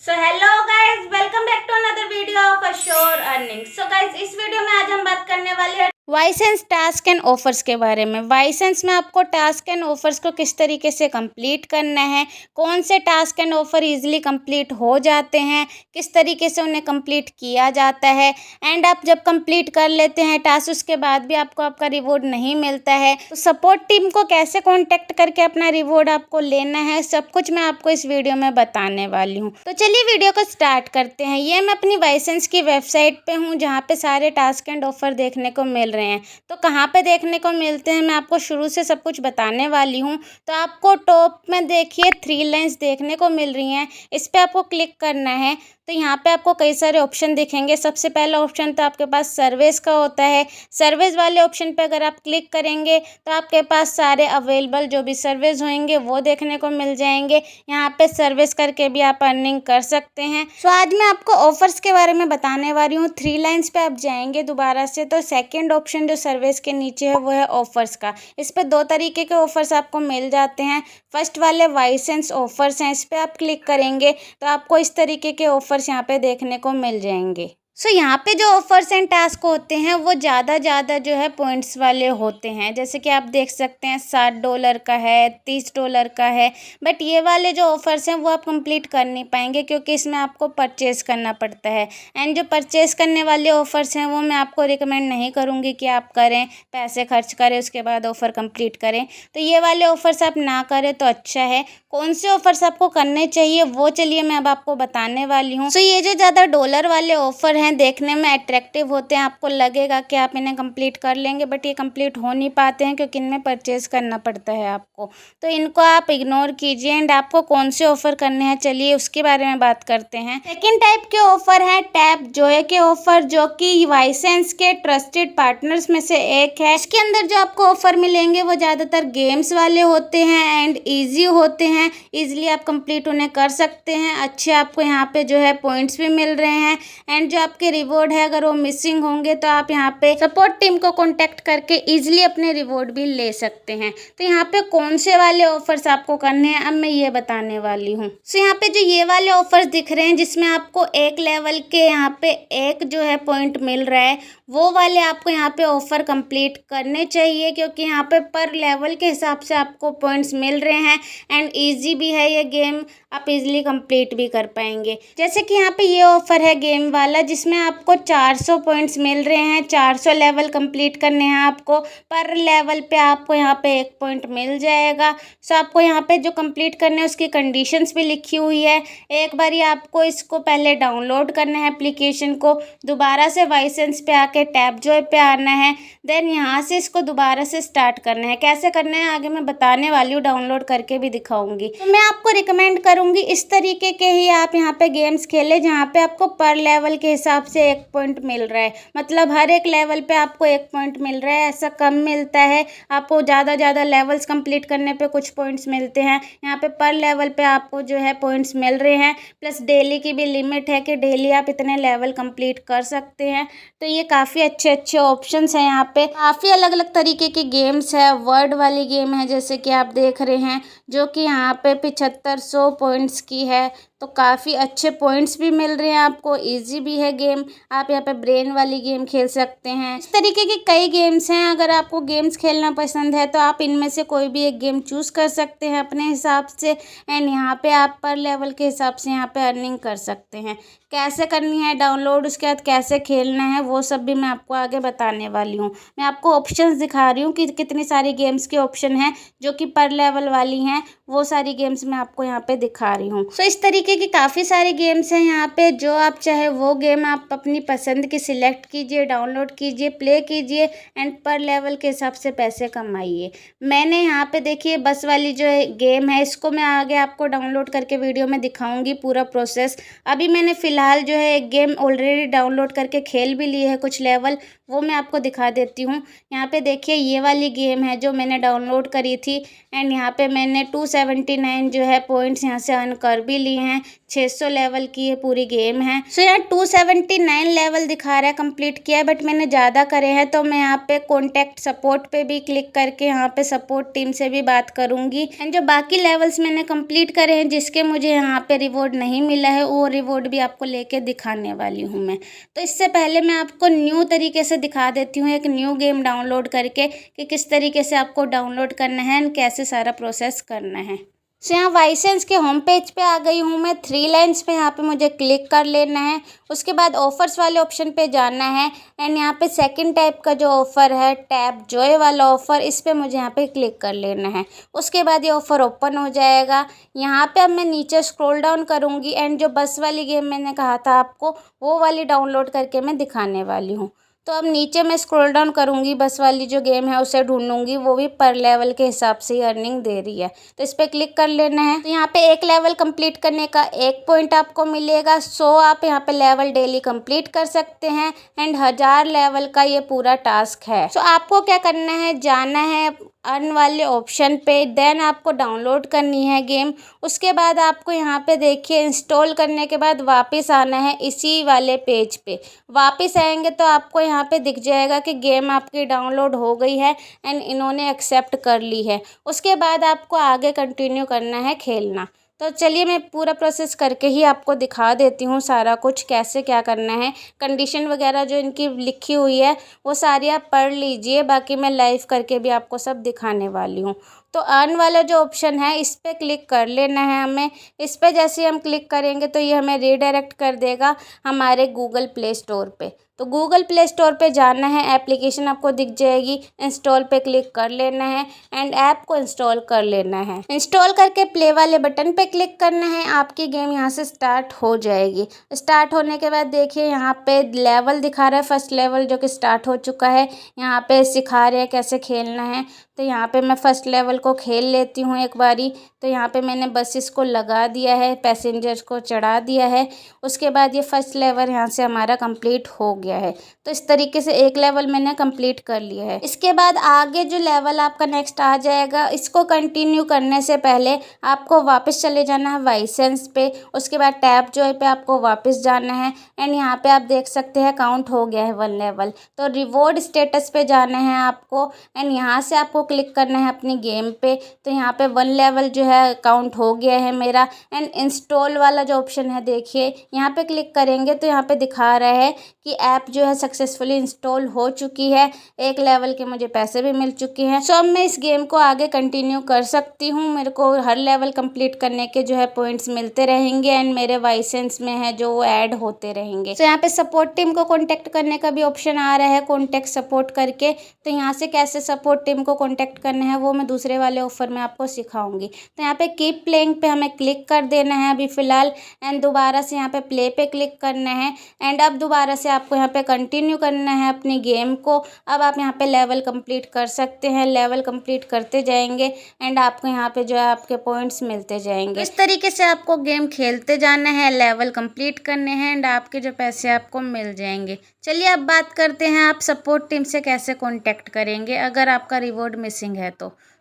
So hello guys, welcome back to another video of assure earning. So guys, इस video में आज हम बात करने वाले हैं वाइसेंस टास्क एंड ऑफर्स के बारे में। वाइसेंस में आपको टास्क एंड ऑफर्स को किस तरीके से कंप्लीट करना है, कौन से task and offer easily complete हो जाते हैं, किस तरीके से उन्हें कंप्लीट किया जाता है, एंड आप जब कंप्लीट कर लेते हैं टास्क उसके बाद भी आपको आपका रिवॉर्ड नहीं मिलता है तो सपोर्ट टीम को कैसे कॉन्टेक्ट करके अपना रिवॉर्ड आपको लेना है, सब कुछ मैं आपको इस वीडियो में बताने वाली हूँ। तो चलिए वीडियो को स्टार्ट करते हैं। ये मैं अपनी वाइसेंस की वेबसाइट पे हूँ जहाँ पे सारे टास्क एंड ऑफर देखने को मिल रहे हैं। तो कहाँ पे देखने को मिलते हैं मैं आपको शुरू से सब कुछ बताने वाली हूँ। तो आपको टॉप में देखिए 3 लाइन्स देखने को मिल रही हैं, इस पर आपको क्लिक करना है। तो यहाँ पे आपको कई सारे ऑप्शन दिखेंगे। सबसे पहला ऑप्शन तो आपके पास सर्विस का होता है। सर्विस वाले ऑप्शन पे अगर आप क्लिक करेंगे तो आपके पास सारे अवेलेबल जो भी सर्विस होंगे वो देखने को मिल जाएंगे। यहाँ पे सर्विस करके भी आप अर्निंग कर सकते हैं। सो आज मैं आपको ऑफर्स के बारे में बताने वाली हूँ। 3 लाइन्स पे आप जाएंगे दोबारा से तो सेकेंड ऑप्शन जो सर्विस के नीचे है वो है ऑफर्स का। इस पर 2 तरीके के ऑफर्स आपको मिल जाते हैं। फर्स्ट वाले वाइसेंस ऑफर्स हैं, इस पर आप क्लिक करेंगे तो आपको इस तरीके के ऑफर्स यहाँ पे देखने को मिल जाएंगे। सो यहाँ पे जो ऑफर्स एंड टास्क होते हैं वो ज़्यादा जो है पॉइंट्स वाले होते हैं। जैसे कि आप देख सकते हैं $60 का है, $30 का है। बट ये वाले जो ऑफर्स हैं वो आप कंप्लीट कर नहीं पाएंगे क्योंकि इसमें आपको परचेज़ करना पड़ता है। एंड जो परचेज़ करने वाले ऑफर्स हैं वो मैं आपको रिकमेंड नहीं करूँगी कि आप करें, पैसे खर्च करें उसके बाद ऑफ़र कंप्लीट करें। तो ये वाले ऑफर्स आप ना करें तो अच्छा है। कौन से ऑफर्स आपको करने चाहिए वो चलिए मैं अब आपको बताने वाली हूँ। सो ये जो ज़्यादा डॉलर वाले ऑफर हैं देखने में अट्रैक्टिव होते हैं, आपको लगेगा कि आप इन्हें कंप्लीट कर लेंगे बट ये कंप्लीट हो नहीं पाते हैं क्योंकि इनमें परचेज़ करना पड़ता है आपको। तो इनको आप इग्नोर कीजिए। एंड आपको कौन से ऑफर करने हैं चलिए उसके बारे में बात करते हैं। सेकेंड टाइप के ऑफर है टैप जॉय के ऑफर, जो कि वाइसेंस के ट्रस्टेड पार्टनर्स में से एक है। इसके अंदर जो आपको ऑफर मिलेंगे वो ज़्यादातर गेम्स वाले होते हैं एंड ईजी होते हैं। इजीली आप कंप्लीट उन्हें कर सकते हैं। अच्छे आपको यहाँ पे जो है पॉइंट्स भी मिल रहे हैं। एंड जो आपके रिवॉर्ड है अगर वो मिसिंग होंगे तो आप यहाँ पे सपोर्ट टीम को कांटेक्ट करके इजीली अपने रिवॉर्ड भी ले सकते हैं। तो यहाँ पे कौन से वाले ऑफर्स आपको करने हैं अब मैं ये बताने वाली हूँ। सो यहाँ पे जो ये वाले ऑफर्स दिख रहे हैं जिसमें आपको 1 लेवल के यहाँ पे 1 जो है पॉइंट मिल रहा है, वो वाले आपको यहाँ पे ऑफर कंप्लीट करने चाहिए क्योंकि यहाँ पे पर लेवल के हिसाब से आपको पॉइंट्स मिल रहे हैं। एंड ईजी भी है ये गेम, आप इजीली कंप्लीट भी कर पाएंगे। जैसे कि यहाँ पे ये ऑफर है गेम वाला जिसमें आपको 400 पॉइंट्स मिल रहे हैं। 400 लेवल कंप्लीट करने हैं आपको। पर लेवल पे आपको यहाँ पे 1 पॉइंट मिल जाएगा। सो आपको यहाँ पे जो कंप्लीट करने हैं उसकी कंडीशंस भी लिखी हुई है। एक बार आपको इसको पहले डाउनलोड करना है एप्लीकेशन को, दोबारा से वाइसेंस पे आके टैप जॉय पे आना है, देन यहाँ से इसको दोबारा से स्टार्ट करना है। कैसे करना है आगे मैं बताने वाली हूँ, डाउनलोड करके भी दिखाऊंगी। तो मैं आपको रिकमेंड करूंगी इस तरीके के ही आप यहाँ पे गेम्स खेलें जहाँ पे आपको पर लेवल के हिसाब से 1 पॉइंट मिल रहा है। मतलब हर एक लेवल पे आपको 1 पॉइंट मिल रहा है, ऐसा कम मिलता है। आपको ज़्यादा लेवल्स कंप्लीट करने पे कुछ पॉइंट्स मिलते हैं, यहाँ पे पर लेवल पे आपको जो है पॉइंट्स मिल रहे हैं। प्लस डेली की भी लिमिट है कि डेली आप इतने लेवल कंप्लीट कर सकते हैं। तो ये काफ़ी अच्छे ऑप्शंस हैं। यहाँ पे काफ़ी अलग अलग तरीके के गेम्स है। वर्ड वाली गेम है जैसे कि आप देख रहे हैं जो कि यहाँ पे 7500 पॉइंट्स की है। तो काफ़ी अच्छे पॉइंट्स भी मिल रहे हैं आपको, इजी भी है गेम। आप यहाँ पे ब्रेन वाली गेम खेल सकते हैं। इस तरीके की कई गेम्स हैं। अगर आपको गेम्स खेलना पसंद है तो आप इनमें से कोई भी एक गेम चूज़ कर सकते हैं अपने हिसाब से। एंड यहाँ पे आप पर लेवल के हिसाब से यहाँ पे अर्निंग कर सकते हैं। कैसे करनी है डाउनलोड, उसके बाद कैसे खेलना है वो सब भी मैं आपको आगे बताने वाली हूँ। मैं आपको ऑप्शंस दिखा रही हूँ कि कितनी सारी गेम्स के ऑप्शन हैं जो कि पर लेवल वाली हैं, वो सारी गेम्स मैं आपको यहाँ पे दिखा रही हूँ। सो इस तरीके की काफ़ी सारी गेम्स हैं यहाँ पे, जो आप चाहे वो गेम आप अपनी पसंद की सिलेक्ट कीजिए, डाउनलोड कीजिए, प्ले कीजिए एंड पर लेवल के हिसाब से पैसे कमाइए। मैंने यहाँ पे देखिए बस वाली जो गेम है इसको मैं आगे आपको डाउनलोड करके वीडियो में दिखाऊंगी पूरा प्रोसेस। अभी मैंने फ़िलहाल जो है एक गेम ऑलरेडी डाउनलोड करके खेल भी ली है कुछ लेवल, वो मैं आपको दिखा देती हूँ। यहाँ पे देखिए ये वाली गेम है जो मैंने डाउनलोड करी थी एंड यहाँ पे मैंने 279 जो है पॉइंट्स यहाँ से अर्न कर भी लिए हैं। 600 लेवल की ये पूरी गेम है। सो यहाँ 279 लेवल दिखा रहा है कंप्लीट किया है, बट मैंने ज़्यादा करे हैं तो मैं यहाँ पे कॉन्टैक्ट सपोर्ट पे भी क्लिक करके यहाँ पे सपोर्ट टीम से भी बात करूँगी। एंड जो बाकी लेवल्स मैंने कंप्लीट करे हैं जिसके मुझे यहाँ पे रिवॉर्ड नहीं मिला है वो रिवॉर्ड भी आपको लेके दिखाने वाली हूँ मैं। तो इससे पहले मैं आपको न्यू तरीके से दिखा देती हूँ एक न्यू गेम डाउनलोड करके कि किस तरीके से आपको डाउनलोड करना है एंड कैसे सारा प्रोसेस करना है। सो यहाँ वाइसेंस के होम पेज पे आ गई हूँ मैं। 3 लाइन्स पे यहाँ पे मुझे क्लिक कर लेना है। उसके बाद ऑफर्स वाले ऑप्शन पे जाना है एंड यहाँ पे सेकंड टाइप का जो ऑफ़र है टैप जॉय वाला ऑफ़र, इस पे मुझे यहाँ पे क्लिक कर लेना है। उसके बाद ये ऑफ़र ओपन हो जाएगा। यहाँ पे अब मैं नीचे स्क्रॉल डाउन करूँगी एंड जो बस वाली गेम मैंने कहा था आपको वो वाली डाउनलोड करके मैं दिखाने वाली हूँ। तो अब नीचे मैं स्क्रॉल डाउन करूँगी, बस वाली जो गेम है उसे ढूंढूंगी, वो भी पर लेवल के हिसाब से ही अर्निंग दे रही है। तो इस पर क्लिक कर लेना है। तो यहाँ पे एक लेवल कंप्लीट करने का 1 पॉइंट आपको मिलेगा। सो आप यहाँ पे लेवल डेली कंप्लीट कर सकते हैं एंड 1000 लेवल का ये पूरा टास्क है। सो आपको क्या करना है, जाना है अर्न वाले ऑप्शन पे, देन आपको डाउनलोड करनी है गेम। उसके बाद आपको यहाँ पे देखिए इंस्टॉल करने के बाद वापस आना है इसी वाले पेज पे। वापस आएंगे तो आपको यहाँ पे दिख जाएगा कि गेम आपकी डाउनलोड हो गई है एंड इन्होंने एक्सेप्ट कर ली है। उसके बाद आपको आगे कंटिन्यू करना है खेलना। तो चलिए मैं पूरा प्रोसेस करके ही आपको दिखा देती हूँ सारा कुछ कैसे क्या करना है। कंडीशन वगैरह जो इनकी लिखी हुई है वो सारी आप पढ़ लीजिए, बाकी मैं लाइव करके भी आपको सब दिखाने वाली हूँ। तो अर्न वाला जो ऑप्शन है इस पर क्लिक कर लेना है हमें। इस पर जैसे हम क्लिक करेंगे तो ये हमें रीडायरेक्ट कर देगा हमारे गूगल प्ले स्टोर पे। तो गूगल प्ले स्टोर पे जाना है, एप्लीकेशन आपको दिख जाएगी, इंस्टॉल पे क्लिक कर लेना है एंड ऐप को इंस्टॉल कर लेना है। इंस्टॉल करके प्ले वाले बटन पे क्लिक करना है, आपकी गेम यहाँ से स्टार्ट हो जाएगी। स्टार्ट होने के बाद देखिए यहाँ पे लेवल दिखा रहा है, फर्स्ट लेवल जो कि स्टार्ट हो चुका है। यहाँ पे सिखा रहे हैं कैसे खेलना है। तो यहाँ पे मैं फर्स्ट लेवल को खेल लेती हूँ एक बारी। तो यहाँ पे मैंने बसेस को लगा दिया है, पैसेंजर्स को चढ़ा दिया है। उसके बाद ये फर्स्ट लेवल यहाँ से हमारा कंप्लीट हो गया है। तो इस तरीके से एक लेवल मैंने कंप्लीट कर लिया है। इसके बाद आगे जो लेवल आपका नेक्स्ट आ जाएगा, इसको कंटिन्यू करने से पहले आपको वापस चले जाना है वाइसेंस पे। उसके बाद टैप जॉय पे आपको वापस जाना है एंड यहाँ पे आप देख सकते हैं काउंट हो गया है 1 लेवल। तो रिवॉर्ड स्टेटस पे जाना है आपको एंड यहाँ से आपको क्लिक करना है अपनी गेम पे। तो यहाँ पे 1 लेवल जो है काउंट हो गया है मेरा। एंड इंस्टॉल वाला जो ऑप्शन है देखिए, यहाँ पे क्लिक करेंगे तो यहाँ पे दिखा रहा है कि ऐप जो है सक्सेसफुली इंस्टॉल हो चुकी है। 1 लेवल के मुझे पैसे भी मिल चुके हैं। सो अब मैं इस गेम को आगे कंटिन्यू कर सकती हूँ। मेरे को हर लेवल कंप्लीट करने के जो है पॉइंट्स मिलते रहेंगे एंड मेरे वाइसेंस में है जो वो ऐड होते रहेंगे। तो यहाँ पे सपोर्ट टीम को कॉन्टैक्ट करने का भी ऑप्शन आ रहा है, कॉन्टैक्ट सपोर्ट करके। तो यहाँ से कैसे सपोर्ट टीम को कॉन्टैक्ट करना है वो मैं दूसरे वाले ऑफर में आपको सिखाऊंगी। तो यहाँ पे कीप प्लेइंग पे हमें क्लिक कर देना है अभी फ़िलहाल एंड दोबारा से यहाँ पे प्ले पे क्लिक करना है एंड अब दोबारा से आपको यहाँ पे कंटिन्यू करना है अपनी गेम को। अब आप यहाँ पे लेवल कंप्लीट कर सकते हैं, लेवल कंप्लीट करते जाएंगे एंड आपको यहाँ पे जो है आपके पॉइंट्स मिलते जाएंगे। इस तरीके से आपको गेम खेलते जाना है, लेवल कंप्लीट करने हैं एंड आपके जो पैसे आपको मिल जाएंगे। चलिए अब बात करते हैं आप सपोर्ट टीम से कैसे कॉन्टैक्ट करेंगे अगर आपका रिवॉर्ड मिसिंग है।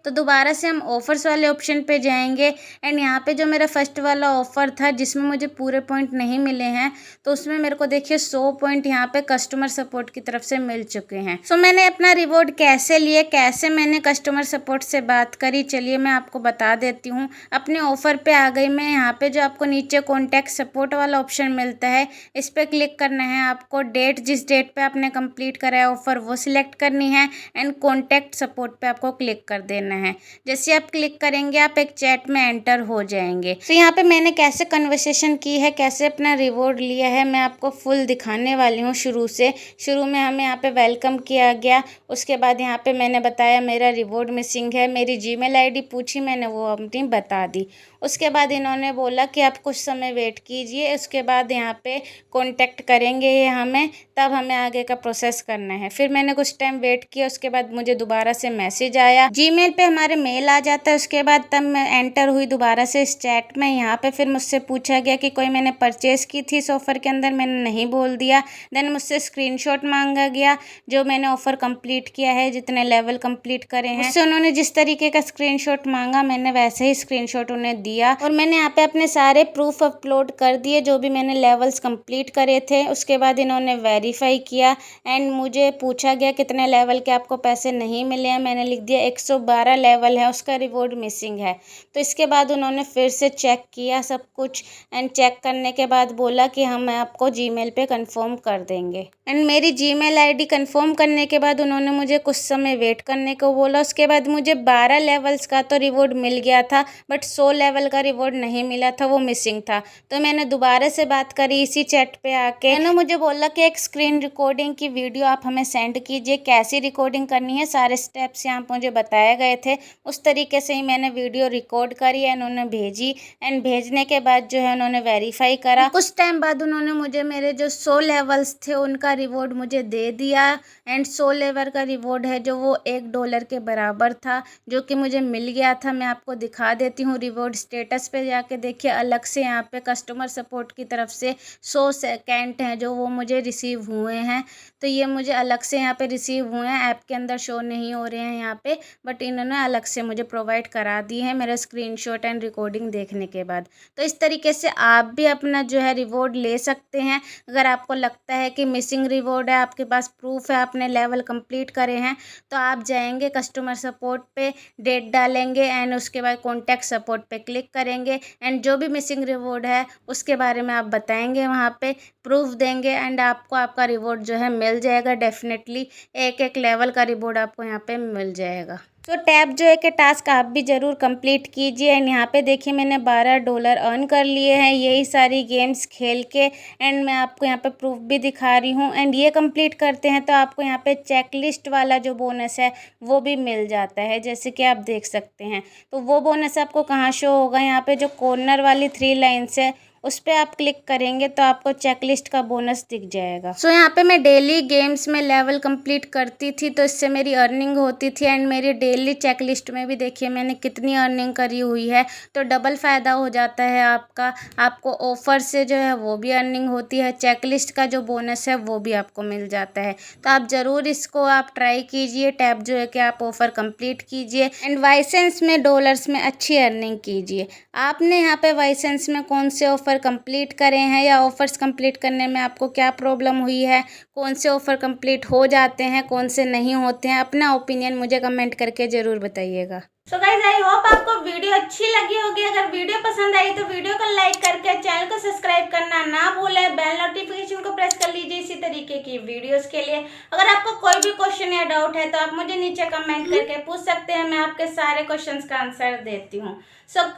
तो दोबारा से हम ऑफ़र्स वाले ऑप्शन पे जाएंगे एंड यहाँ पे जो मेरा फर्स्ट वाला ऑफ़र था जिसमें मुझे पूरे पॉइंट नहीं मिले हैं, तो उसमें मेरे को देखिए 100 पॉइंट यहाँ पे कस्टमर सपोर्ट की तरफ से मिल चुके हैं। सो मैंने अपना रिवॉर्ड कैसे लिए, कैसे मैंने कस्टमर सपोर्ट से बात करी, चलिए मैं आपको बता देती हूँ। अपने ऑफ़र पे आ गई मैं। यहाँ पे जो आपको नीचे कॉन्टैक्ट सपोर्ट वाला ऑप्शन मिलता है इस पर क्लिक करना है आपको। डेट जिस डेट पर आपने कंप्लीट करा है ऑफ़र वो सिलेक्ट करनी है एंड कॉन्टैक्ट सपोर्ट पर आपको क्लिक कर देना है। जैसे आप क्लिक करेंगे आप एक चैट में एंटर हो जाएंगे। तो यहाँ पे मैंने कैसे कन्वर्सेशन की है, कैसे अपना रिवॉर्ड लिया है, मैं आपको फुल दिखाने वाली हूँ शुरू से। शुरू में हमें यहाँ पे वेलकम किया गया। उसके बाद यहाँ पे मैंने बताया मेरा रिवॉर्ड मिसिंग है, मेरी जीमेल आईडी पूछी मैंने, वो अपनी बता दी। उसके बाद इन्होंने बोला कि आप कुछ समय वेट कीजिए, उसके बाद यहाँ पे कॉन्टैक्ट करेंगे ये हमें, तब हमें आगे का प्रोसेस करना है। फिर मैंने कुछ टाइम वेट किया, उसके बाद मुझे दोबारा से मैसेज आया। जीमेल पे हमारे मेल आ जाता है उसके बाद तब मैं एंटर हुई दोबारा से इस चैट में। यहाँ पे फिर मुझसे पूछा गया कि कोई मैंने परचेज़ की थी इस ऑफ़र के अंदर, मैंने नहीं बोल दिया। देन मुझसे स्क्रीनशॉट मांगा गया जो मैंने ऑफ़र कंप्लीट किया है, जितने लेवल कंप्लीट करे हैं। उससे उन्होंने जिस तरीके का स्क्रीनशॉट मांगा मैंने वैसे ही स्क्रीनशॉट उन्हें दिया और मैंने यहाँ पे अपने सारे प्रूफ अपलोड कर दिए जो भी मैंने लेवल्स कंप्लीट करे थे। उसके बाद इन्होंने वेरीफाई किया एंड मुझे पूछा गया कितने लेवल के आपको पैसे नहीं मिले हैं। मैंने लिख दिया 112 लेवल है, उसका रिवॉर्ड मिसिंग है। तो इसके बाद उन्होंने फिर से चेक किया सब कुछ एंड चेक करने के बाद बोला कि हम आपको जीमेल पे कंफर्म कर देंगे। एंड मेरी जीमेल आईडी कंफर्म करने के बाद उन्होंने मुझे कुछ समय वेट करने को बोला। उसके बाद मुझे 12 लेवल्स का तो रिवॉर्ड मिल गया था बट 100 लेवल का रिवॉर्ड नहीं मिला था, वो मिसिंग था। तो मैंने दोबारा से बात करी इसी चैट पे आके। मैंने मुझे बोला कि एक स्क्रीन रिकॉर्डिंग की वीडियो आप हमें सेंड कीजिए, कैसी रिकॉर्डिंग करनी है, सारे स्टेप्स यहाँ मुझे बताए गए थे। उस तरीके से ही मैंने वीडियो रिकॉर्ड करी एंड उन्हें भेजी एंड भेजने के बाद जो है उन्होंने वेरीफाई करा। कुछ टाइम बाद उन्होंने मुझे मेरे जो 100 लेवल्स थे उनका रिवॉर्ड मुझे दे दिया एंड 100 लेवल का रिवॉर्ड है जो वो $1 के बराबर था जो कि मुझे मिल गया था। मैं आपको दिखा देती हूँ, रिवॉर्ड स्टेटस पे जाके देखिए, अलग से यहाँ पे कस्टमर सपोर्ट की तरफ से 100 सेकेंड हैं जो वो मुझे रिसीव हुए हैं। तो ये मुझे अलग से यहाँ पे रिसीव हुए हैं, ऐप के अंदर शो नहीं हो रहे हैं यहाँ पे, बट इन्होंने अलग से मुझे प्रोवाइड करा दी है मेरा स्क्रीनशॉट एंड रिकॉर्डिंग देखने के बाद। तो इस तरीके से आप भी अपना जो है रिवॉर्ड ले सकते हैं। अगर आपको लगता है कि मिसिंग रिवॉर्ड है, आपके पास प्रूफ है, आपने लेवल कंप्लीट करे हैं, तो आप जाएंगे कस्टमर सपोर्ट पे, डेट डालेंगे एंड उसके बाद कॉन्टैक्ट सपोर्ट पे क्लिक करेंगे एंड जो भी मिसिंग रिवॉर्ड है उसके बारे में आप बताएंगे, वहाँ पे प्रूफ देंगे एंड आपको आपका रिवॉर्ड जो है मिल जाएगा। डेफिनेटली एक लेवल का रिवॉर्ड आपको यहाँ पे मिल जाएगा। तो टैप जो है कि टास्क आप भी ज़रूर कंप्लीट कीजिए। एंड यहाँ पे देखिए मैंने $12 अर्न कर लिए हैं यही सारी गेम्स खेल के एंड मैं आपको यहाँ पे प्रूफ भी दिखा रही हूँ। एंड ये कंप्लीट करते हैं तो आपको यहाँ पे चेकलिस्ट वाला जो बोनस है वो भी मिल जाता है, जैसे कि आप देख सकते हैं। तो वो बोनस आपको कहाँ शो होगा, यहाँ पे जो कॉर्नर वाली 3 लाइन्स है उस पर आप क्लिक करेंगे तो आपको चेकलिस्ट का बोनस दिख जाएगा। सो यहाँ पे मैं डेली गेम्स में लेवल कंप्लीट करती थी तो इससे मेरी अर्निंग होती थी एंड मेरी डेली चेकलिस्ट में भी देखिए मैंने कितनी अर्निंग करी हुई है। तो डबल फ़ायदा हो जाता है आपका, आपको ऑफ़र से जो है वो भी अर्निंग होती है, चेकलिस्ट का जो बोनस है वो भी आपको मिल जाता है। तो आप ज़रूर इसको आप ट्राई कीजिए, टैप जो है कि आप ऑफ़र कंप्लीट कीजिए एंड वाइसेंस में डॉलर्स में अच्छी अर्निंग कीजिए। आपने यहाँ पे वाइसेंस में कौन से ऑफ़र कंप्लीट करे हैं या ऑफ़र्स कंप्लीट करने में आपको क्या प्रॉब्लम हुई है, कौन से ऑफ़र कंप्लीट हो जाते हैं, कौन से नहीं होते हैं, अपना ओपिनियन मुझे कमेंट करके ज़रूर बताइएगा। सो गाइस आई होप आपको वीडियो अच्छी लगी होगी। अगर वीडियो पसंद आई तो वीडियो को लाइक करके चैनल को सब्सक्राइब करना ना भूलें, बेल नोटिफिकेशन को प्रेस कर लीजिए इसी तरीके की वीडियोस के लिए। अगर आपको कोई भी क्वेश्चन या डाउट है तो आप मुझे नीचे कमेंट करके पूछ सकते हैं, मैं आपके सारे क्वेश्चंस का आंसर देती हूँ। सो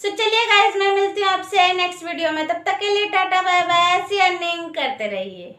चलिए गाइस, मैं मिलती हूँ आपसे नेक्स्ट वीडियो में, तब तक के लिए टाटा बाय बाय, ऐसी अर्निंग करते रहिए।